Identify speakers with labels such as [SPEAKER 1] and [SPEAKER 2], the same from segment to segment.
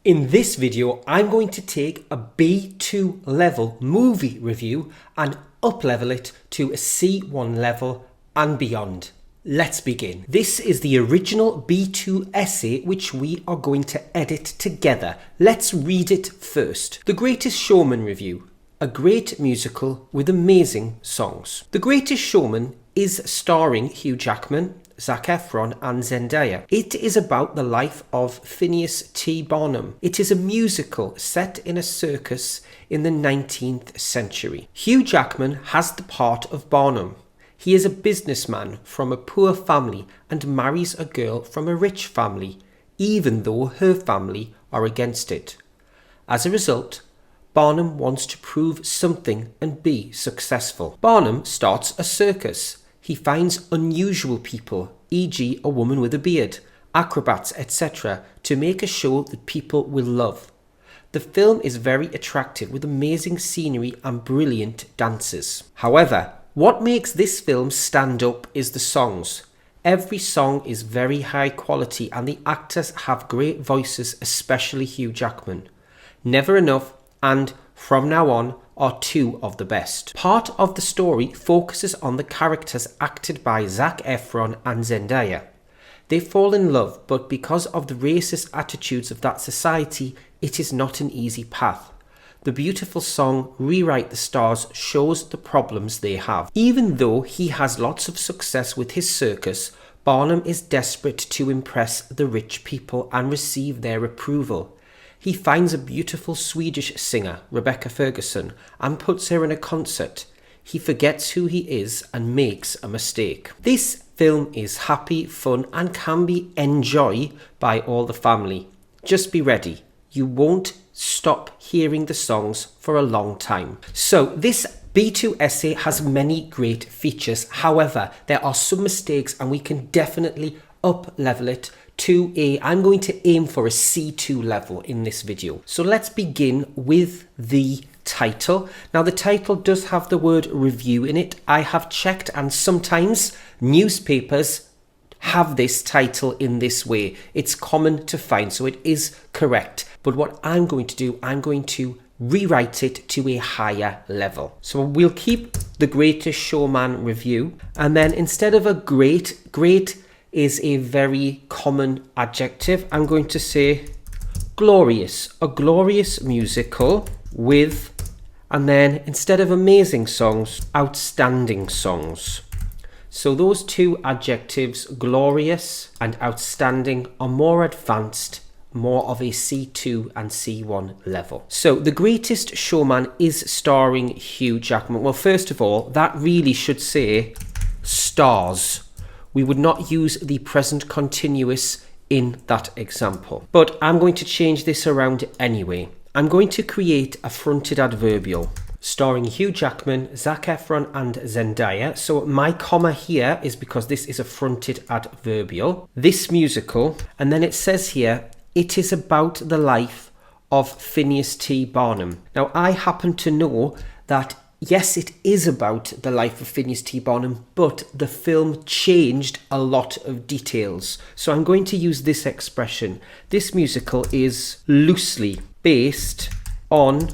[SPEAKER 1] In this video, I'm going to take a B2 level movie review and up-level it to a C1 level and beyond. Let's begin. This is the original B2 essay which we are going to edit together. Let's read it first. The Greatest Showman review. A great musical with amazing songs. The Greatest Showman is starring Hugh Jackman, Zac Efron and Zendaya. It is about the life of Phineas T. Barnum. It is a musical set in a circus in the 19th century. Hugh Jackman has the part of Barnum. He is a businessman from a poor family and marries a girl from a rich family, even though her family are against it. As a result, Barnum wants to prove something and be successful. Barnum starts a circus. He finds unusual people, e.g. a woman with a beard, acrobats, etc., to make a show that people will love. The film is very attractive with amazing scenery and brilliant dances. However, what makes this film stand up is the songs. Every song is very high quality and the actors have great voices, especially Hugh Jackman. Never Enough and From Now On are two of the best. Part of the story focuses on the characters acted by Zac Efron and Zendaya. They fall in love, but because of the racist attitudes of that society, it is not an easy path. The beautiful song Rewrite the Stars shows the problems they have. Even though he has lots of success with his circus, Barnum is desperate to impress the rich people and receive their approval. He finds a beautiful Swedish singer, Rebecca Ferguson, and puts her in a concert. He forgets who he is and makes a mistake. This film is happy, fun, and can be enjoyed by all the family. Just be ready. You won't stop hearing the songs for a long time. So this B2 essay has many great features. However, there are some mistakes and we can definitely up-level it to I'm going to aim for a C2 level in this video. So let's begin with the title. Now the title does have the word review in it. I have checked and sometimes newspapers have this title in this way. It's common to find, so it is correct. But what I'm going to do, I'm going to rewrite it to a higher level. So we'll keep the Greatest Showman review, and then instead of a great is a very common adjective. I'm going to say glorious, a glorious musical with, and then instead of amazing songs, outstanding songs. So those two adjectives, glorious and outstanding, are more advanced, more of a C2 and C1 level. So The Greatest Showman is starring Hugh Jackman. Well, first of all, that really should say stars. We would not use the present continuous in that example. But I'm going to change this around anyway. I'm going to create a fronted adverbial starring Hugh Jackman, Zac Efron and Zendaya. So my comma here is because this is a fronted adverbial. This musical, and then it says here, it is about the life of Phineas T. Barnum. Now I happen to know that yes, it is about the life of Phineas T. Barnum, but the film changed a lot of details. So I'm going to use this expression. This musical is loosely based on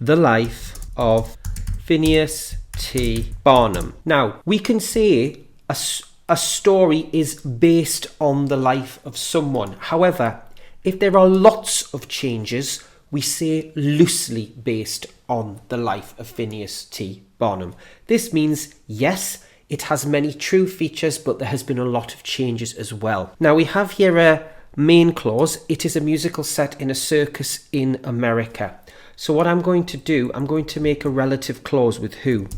[SPEAKER 1] the life of Phineas T. Barnum. Now, we can say a story is based on the life of someone. However, if there are lots of changes, we say loosely based on the life of Phineas T. Barnum. This means, yes, it has many true features, but there has been a lot of changes as well. Now we have here a main clause. It is a musical set in a circus in America. So what I'm going to do, I'm going to make a relative clause with who.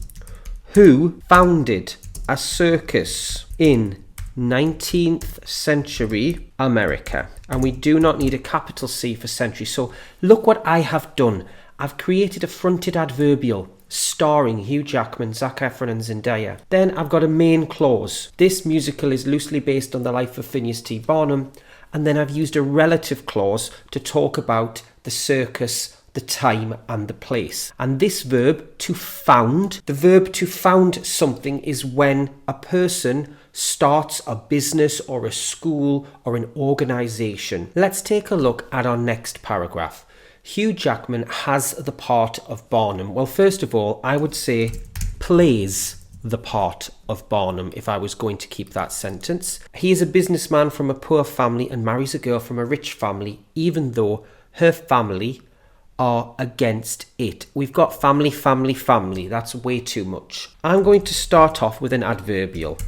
[SPEAKER 1] Who founded a circus in 19th century America? And we do not need a capital C for century. So look what I have done. I've created a fronted adverbial starring Hugh Jackman, Zac Efron and Zendaya. Then I've got a main clause. This musical is loosely based on the life of Phineas T. Barnum. And then I've used a relative clause to talk about the circus, the time and the place. And this verb to found, the verb to found something is when a person starts a business or a school or an organisation. Let's take a look at our next paragraph. Hugh Jackman has the part of Barnum. Well, first of all, I would say plays the part of Barnum if I was going to keep that sentence. He is a businessman from a poor family and marries a girl from a rich family, even though her family are against it. We've got family, family, family. That's way too much. I'm going to start off with an adverbial.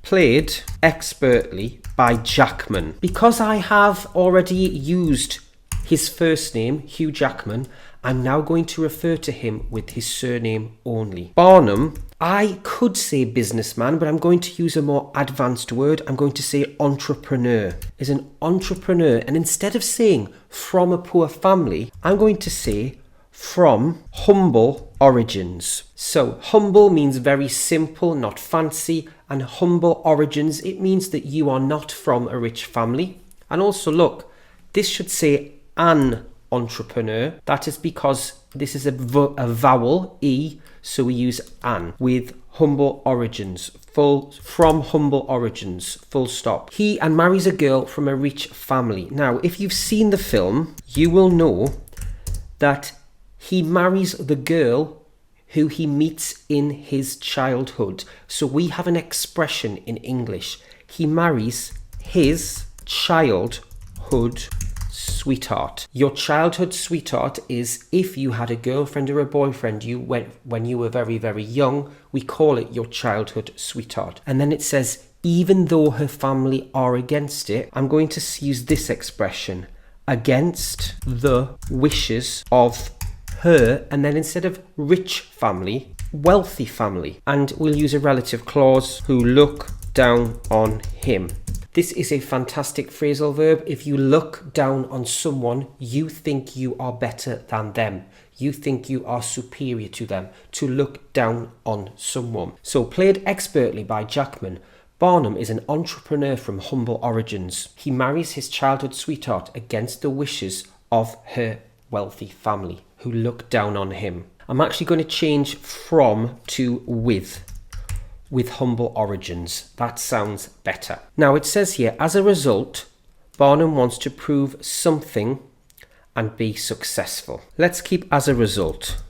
[SPEAKER 1] Played expertly by Jackman. Because I have already used his first name, Hugh Jackman, I'm now going to refer to him with his surname only. Barnum, I could say businessman, but I'm going to use a more advanced word. I'm going to say entrepreneur. Is an entrepreneur, and instead of saying from a poor family, I'm going to say from humble origins. So humble means very simple, not fancy, and humble origins, it means that you are not from a rich family. And also look, this should say an entrepreneur. That is because this is a vowel, E, so we use an with humble origins, from humble origins, full stop. He and marries a girl from a rich family. Now, if you've seen the film, you will know that he marries the girl who he meets in his childhood. So we have an expression in English. He marries his childhood sweetheart. Your childhood sweetheart is if you had a girlfriend or a boyfriend when you were very, very young, we call it your childhood sweetheart. And then it says, even though her family are against it, I'm going to use this expression, against the wishes of her, and then instead of rich family, wealthy family. And we'll use a relative clause, who look down on him. This is a fantastic phrasal verb. If you look down on someone, you think you are better than them. You think you are superior to them. To look down on someone. So played expertly by Jackman, Barnum is an entrepreneur from humble origins. He marries his childhood sweetheart against the wishes of her wealthy family, who look down on him. I'm actually going to change from to with humble origins. That sounds better. Now it says here, as a result, Barnum wants to prove something and be successful. Let's keep as a result.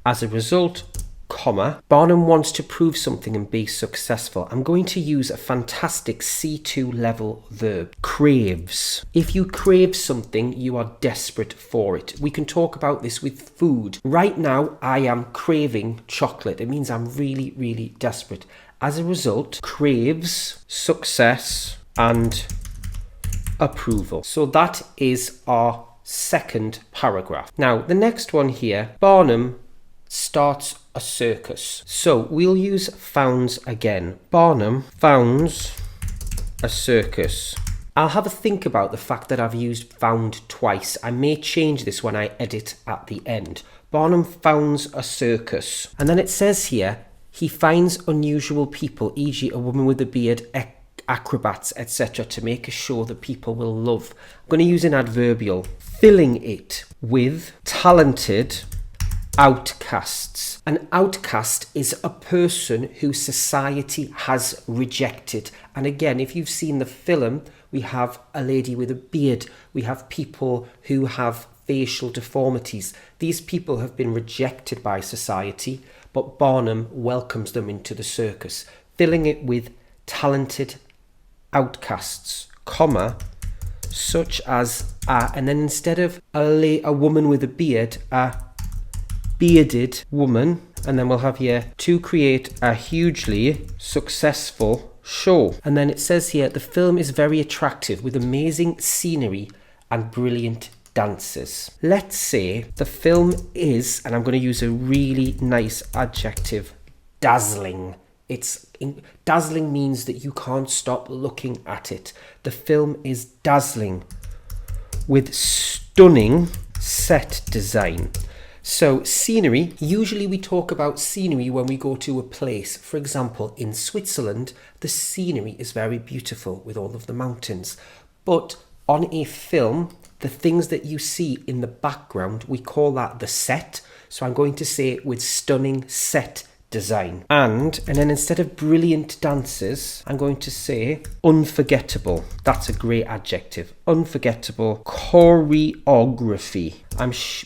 [SPEAKER 1] As a result, comma, Barnum wants to prove something and be successful. I'm going to use a fantastic C2 level verb, craves. If you crave something, you are desperate for it. We can talk about this with food. Right now, I am craving chocolate. It means I'm really, really desperate. As a result, craves, success, and approval. So that is our second paragraph. Now, the next one here, Barnum starts a circus. So we'll use founds again. Barnum founds a circus. I'll have a think about the fact that I've used found twice. I may change this when I edit at the end. Barnum founds a circus. And then it says here, he finds unusual people, e.g. a woman with a beard, acrobats, etc. to make a show that people will love. I'm going to use an adverbial, filling it with talented outcasts. An outcast is a person who society has rejected. And again, if you've seen the film, we have a lady with a beard. We have people who have facial deformities. These people have been rejected by society, but Barnum welcomes them into the circus, filling it with talented outcasts, comma, such as and then instead of a woman with a beard, a bearded woman, and then we'll have here to create a hugely successful show. And then it says here, the film is very attractive with amazing scenery and brilliant dances. Let's say the film is, and I'm going to use a really nice adjective, dazzling. Dazzling means that you can't stop looking at it. The film is dazzling with stunning set design. So scenery, usually we talk about scenery when we go to a place. For example, in Switzerland, the scenery is very beautiful with all of the mountains. But on a film, the things that you see in the background, we call that the set. So I'm going to say with stunning set design. And then instead of brilliant dances, I'm going to say unforgettable. That's a great adjective. Unforgettable choreography.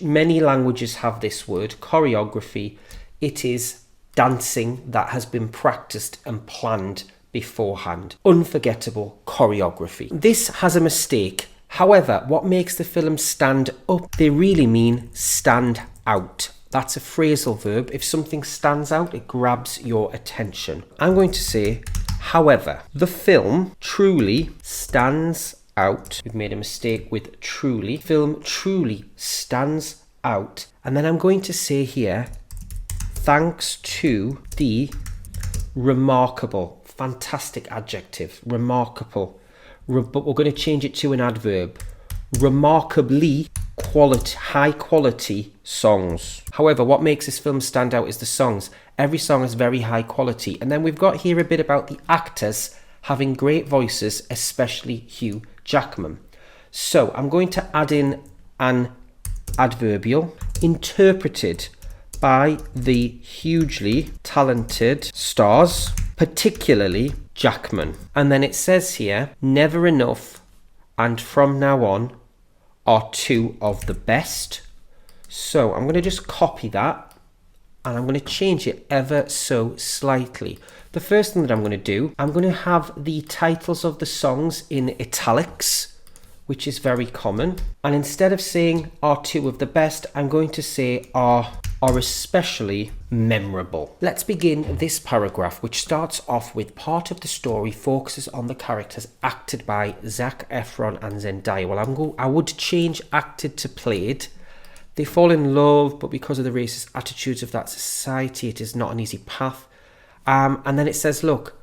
[SPEAKER 1] Many languages have this word, choreography. It is dancing that has been practiced and planned beforehand. Unforgettable choreography. This has a mistake. However, what makes the film stand up? They really mean stand out. That's a phrasal verb. If something stands out, it grabs your attention. I'm going to say, however, the film truly stands out. We've made a mistake with truly. Film truly stands out. And then I'm going to say here, thanks to the remarkable, fantastic adjective, remarkable. But we're going to change it to an adverb. Remarkably high quality songs. However, what makes this film stand out is the songs. Every song is very high quality. And then we've got here a bit about the actors having great voices, especially Hugh Jackman. So I'm going to add in an adverbial, interpreted by the hugely talented stars, particularly Jackman. And then it says here, never enough and from now on are two of the best. So I'm going to just copy that and I'm going to change it ever so slightly. The first thing that I'm going to do, I'm going to have the titles of the songs in italics, which is very common. And instead of saying are two of the best, I'm going to say are especially memorable. Let's begin this paragraph, which starts off with part of the story focuses on the characters acted by Zac Efron and Zendaya. Well, I would change acted to played. They fall in love, but because of the racist attitudes of that society, it is not an easy path. And then it says, look,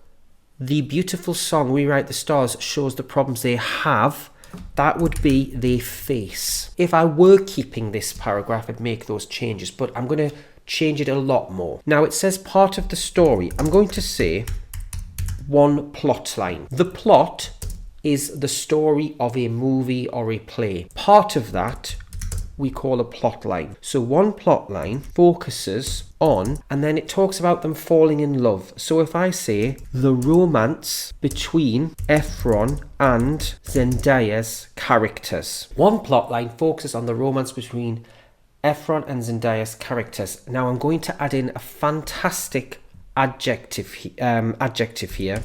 [SPEAKER 1] the beautiful song Rewrite the Stars shows the problems they have. That would be they face. If I were keeping this paragraph, I'd make those changes, but I'm going to change it a lot more. Now it says part of the story. I'm going to say one plot line. The plot is the story of a movie or a play. Part of that we call a plot line. So one plot line focuses on, and then it talks about them falling in love. So if I say the romance between Efron and Zendaya's characters. One plot line focuses on the romance between Efron and Zendaya's characters. Now I'm going to add in a fantastic adjective here.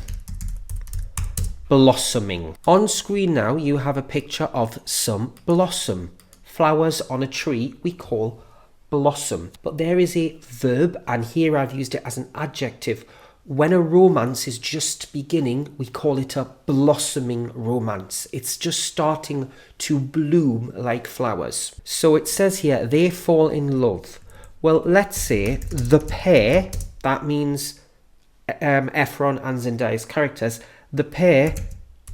[SPEAKER 1] Blossoming. On screen now you have a picture of some blossom. Flowers on a tree we call blossom. But there is a verb, and here I've used it as an adjective. When a romance is just beginning, we call it a blossoming romance. It's just starting to bloom like flowers. So it says here, they fall in love. Well, let's say the pair, that means Efron and Zendaya's characters, the pair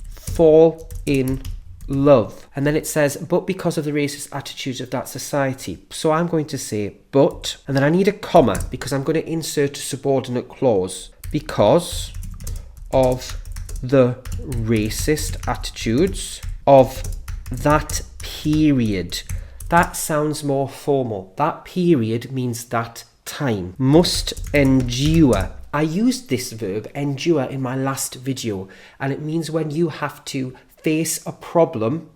[SPEAKER 1] fall in love. And then it says, but because of the racist attitudes of that society. So I'm going to say but, and then I need a comma because I'm going to insert a subordinate clause. Because of the racist attitudes of that period. That sounds more formal. That period means that time. Must endure. I used this verb endure in my last video, and it means when you have to face a problem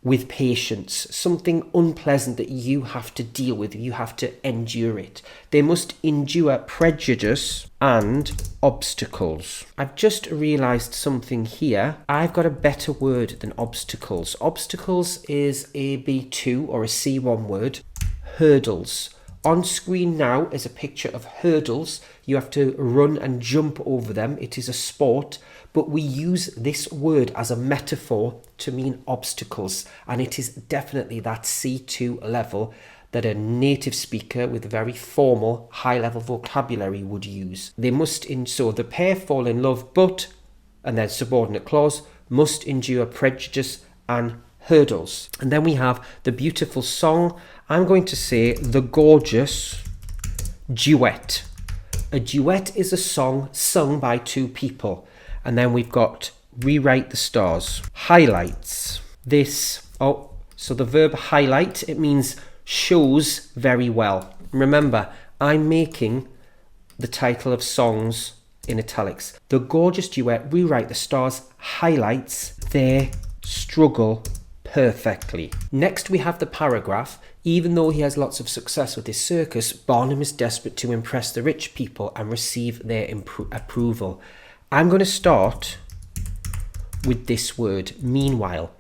[SPEAKER 1] with patience, something unpleasant that you have to deal with, you have to endure it. They must endure prejudice and obstacles. I've just realised something here. I've got a better word than obstacles. Obstacles is a B2 or a C1 word. Hurdles. On screen now is a picture of hurdles. You have to run and jump over them. It is a sport. But we use this word as a metaphor to mean obstacles, and it is definitely that C2 level that a native speaker with very formal, high-level vocabulary would use. They must, so the pair fall in love, but, and then subordinate clause, must endure prejudice and hurdles. And then we have the beautiful song. I'm going to say the gorgeous duet. A duet is a song sung by two people. And then we've got rewrite the stars. Highlights. So the verb highlight, it means shows very well. Remember, I'm making the title of songs in italics. The gorgeous duet rewrite the stars highlights their struggle perfectly. Next we have the paragraph. Even though he has lots of success with his circus, Barnum is desperate to impress the rich people and receive their approval. I'm going to start with this word, meanwhile.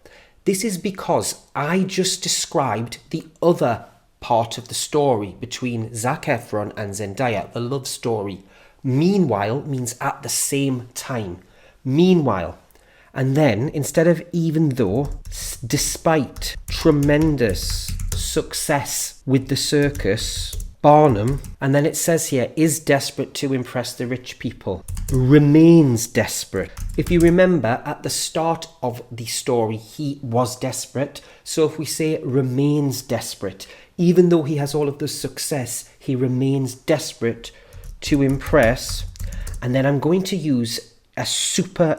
[SPEAKER 1] This is because I just described the other part of the story between Zac Efron and Zendaya, the love story. Meanwhile means at the same time. Meanwhile. And then, instead of even though, despite tremendous success with the circus, Barnum, and then it says here, is desperate to impress the rich people, remains desperate. If you remember, at the start of the story, he was desperate. So if we say remains desperate, even though he has all of the success, he remains desperate to impress. And then I'm going to use a super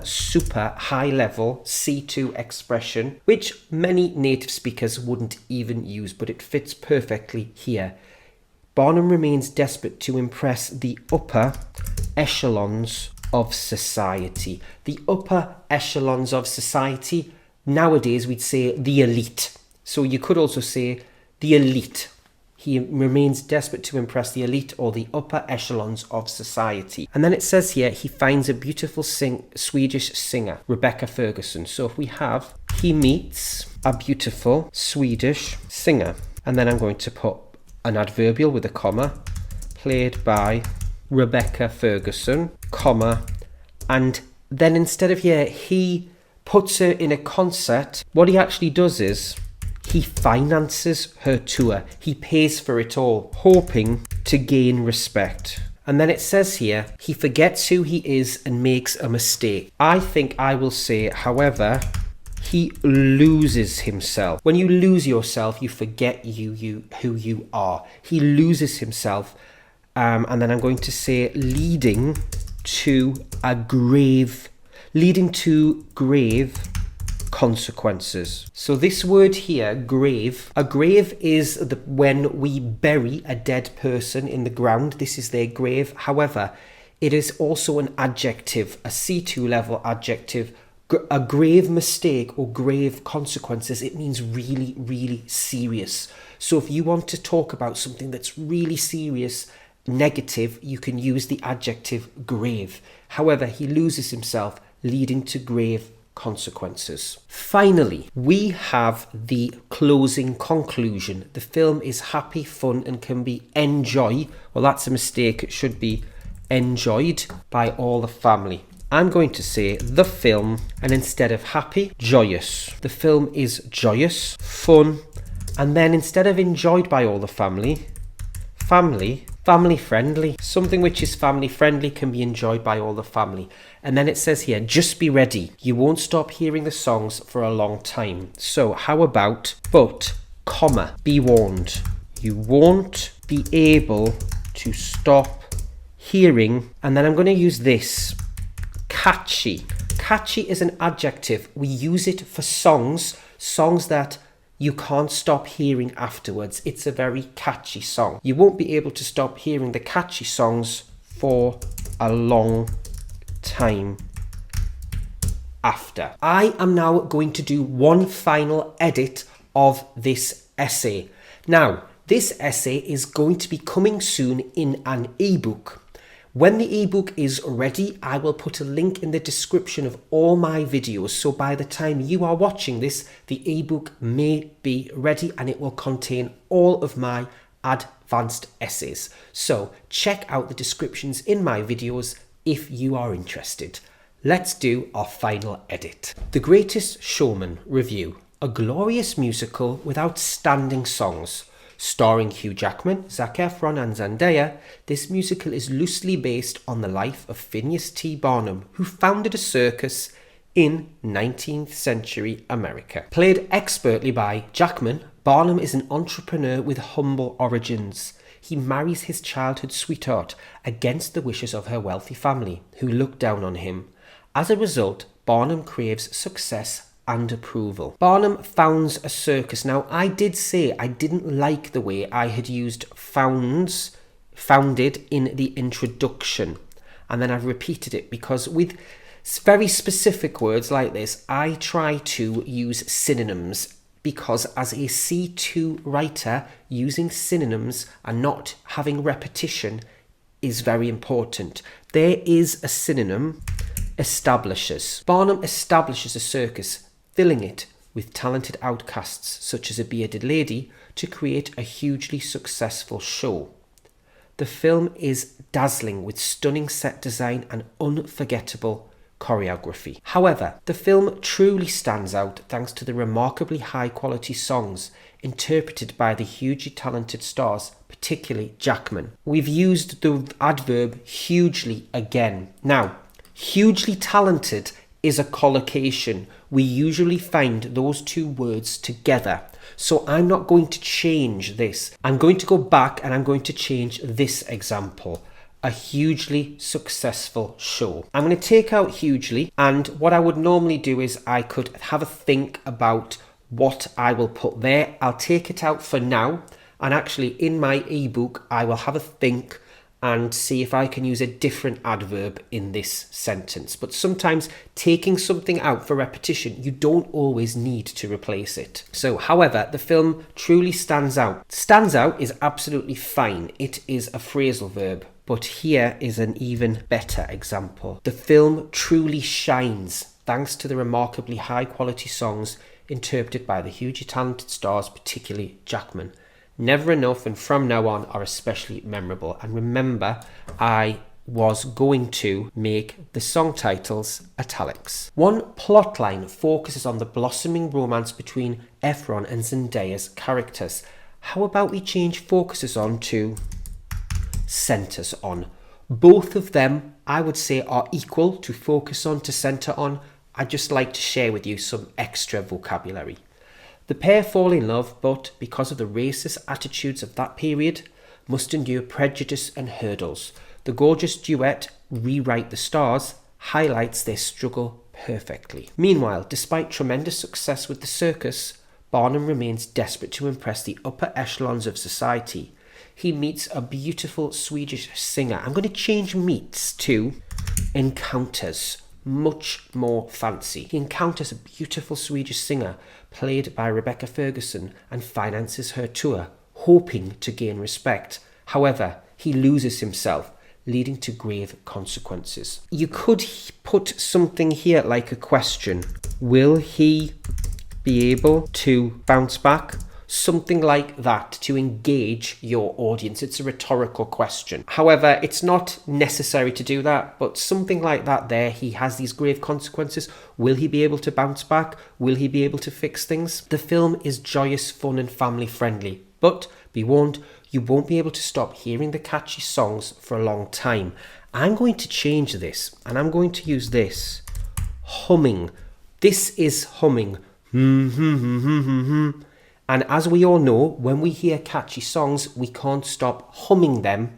[SPEAKER 1] high level C2 expression, which many native speakers wouldn't even use, but it fits perfectly here. Barnum remains desperate to impress the upper echelons of society. The upper echelons of society, nowadays we'd say the elite. So you could also say the elite. He remains desperate to impress the elite or the upper echelons of society. And then it says here, he finds a beautiful Swedish singer, Rebecca Ferguson. So if we have, he meets a beautiful Swedish singer. And then I'm going to put an adverbial with a comma, played by Rebecca Ferguson, comma, and then instead of here, he puts her in a concert. What he actually does is, he finances her tour. He pays for it all, hoping to gain respect. And then it says here, he forgets who he is and makes a mistake. I think I will say, however, he loses himself. When you lose yourself, you forget who you are. He loses himself. And then I'm going to say leading to grave consequences. So this word here, grave, a grave is when we bury a dead person in the ground. This is their grave. However, it is also an adjective, a C2 level adjective. A grave mistake or grave consequences, it means really serious. So if you want to talk about something that's really serious, negative, you can use the adjective grave. However, he loses himself, leading to grave consequences. Finally, we have the closing conclusion. The film is happy, fun, and can be enjoyed. Well, that's a mistake. It should be enjoyed by all the family. I'm going to say the film, and instead of happy, joyous. The film is joyous, fun, and then instead of enjoyed by all the family friendly. Something which is family friendly can be enjoyed by all the family. And then it says here, just be ready. You won't stop hearing the songs for a long time. So how about, but, comma, be warned. You won't be able to stop hearing. And then I'm going to use this. Catchy. Catchy is an adjective. We use it for songs that you can't stop hearing afterwards. It's a very catchy song. You won't be able to stop hearing the catchy songs for a long time after. I am now going to do one final edit of this essay. Now, this essay is going to be coming soon in an ebook. When the ebook is ready, I will put a link in the description of all my videos. So by the time you are watching this, the ebook may be ready and it will contain all of my advanced essays. So check out the descriptions in my videos if you are interested. Let's do our final edit. The Greatest Showman review. A glorious musical with outstanding songs. Starring Hugh Jackman, Zac Efron and Zendaya, this musical is loosely based on the life of Phineas T. Barnum, who founded a circus in 19th century America. Played expertly by Jackman, Barnum is an entrepreneur with humble origins. He marries his childhood sweetheart against the wishes of her wealthy family, who look down on him. As a result, Barnum craves success and approval. Barnum founds a circus. Now, I did say I didn't like the way I had used founds founded in the introduction. And then I've repeated it because with very specific words like this, I try to use synonyms, because as a C2 writer, using synonyms and not having repetition is very important. There is a synonym: establishes. Barnum establishes a circus, filling it with talented outcasts such as a bearded lady to create a hugely successful show. The film is dazzling with stunning set design and unforgettable choreography. However, the film truly stands out thanks to the remarkably high quality songs interpreted by the hugely talented stars, particularly Jackman. We've used the adverb hugely again. Now, hugely talented is a collocation. We usually find those two words together. So I'm not going to change this. I'm going to go back and I'm going to change this example. A hugely successful show. I'm going to take out hugely, and what I would normally do is I could have a think about what I will put there. I'll take it out for now, and actually in my ebook I will have a think and see if I can use a different adverb in this sentence. But sometimes taking something out for repetition, you don't always need to replace it. So, however, the film truly stands out. Stands out is absolutely fine. It is a phrasal verb. But here is an even better example. The film truly shines thanks to the remarkably high quality songs interpreted by the hugely talented stars, particularly Jackman. Never Enough and From Now On are especially memorable. And remember, I was going to make the song titles italics. One plotline focuses on the blossoming romance between Efron and Zendaya's characters. How about we change focuses on to centers on? Both of them, I would say, are equal to focus on to center on. I'd just like to share with you some extra vocabulary. The pair fall in love, but because of the racist attitudes of that period, must endure prejudice and hurdles. The gorgeous duet, Rewrite the Stars, highlights their struggle perfectly. Meanwhile, despite tremendous success with the circus, Barnum remains desperate to impress the upper echelons of society. He meets a beautiful Swedish singer. I'm going to change meets to encounters. Much more fancy. He encounters a beautiful Swedish singer played by Rebecca Ferguson and finances her tour, hoping to gain respect. However, he loses himself, leading to grave consequences. You could put something here like a question. Will he be able to bounce back? Something like that to engage your audience. It's a rhetorical question. However, it's not necessary to do that, but something like that there. He has these grave consequences. Will he be able to bounce back? Will he be able to fix things? The film is joyous, fun and family friendly, but be warned, you won't be able to stop hearing the catchy songs for a long time. I'm going to change this and I'm going to use this. Humming. This is humming. And as we all know, when we hear catchy songs, we can't stop humming them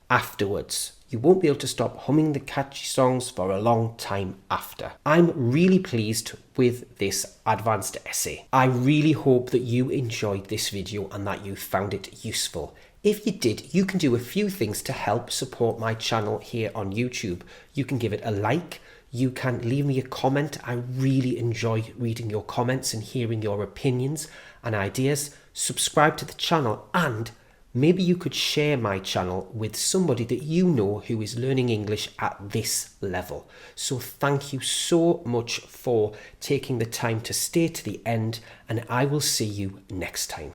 [SPEAKER 1] afterwards. You won't be able to stop humming the catchy songs for a long time after. I'm really pleased with this advanced essay. I really hope that you enjoyed this video and that you found it useful. If you did, you can do a few things to help support my channel here on YouTube. You can give it a like. You can leave me a comment. I really enjoy reading your comments and hearing your opinions and ideas. Subscribe to the channel, and maybe you could share my channel with somebody that you know who is learning English at this level. So thank you so much for taking the time to stay to the end, and I will see you next time.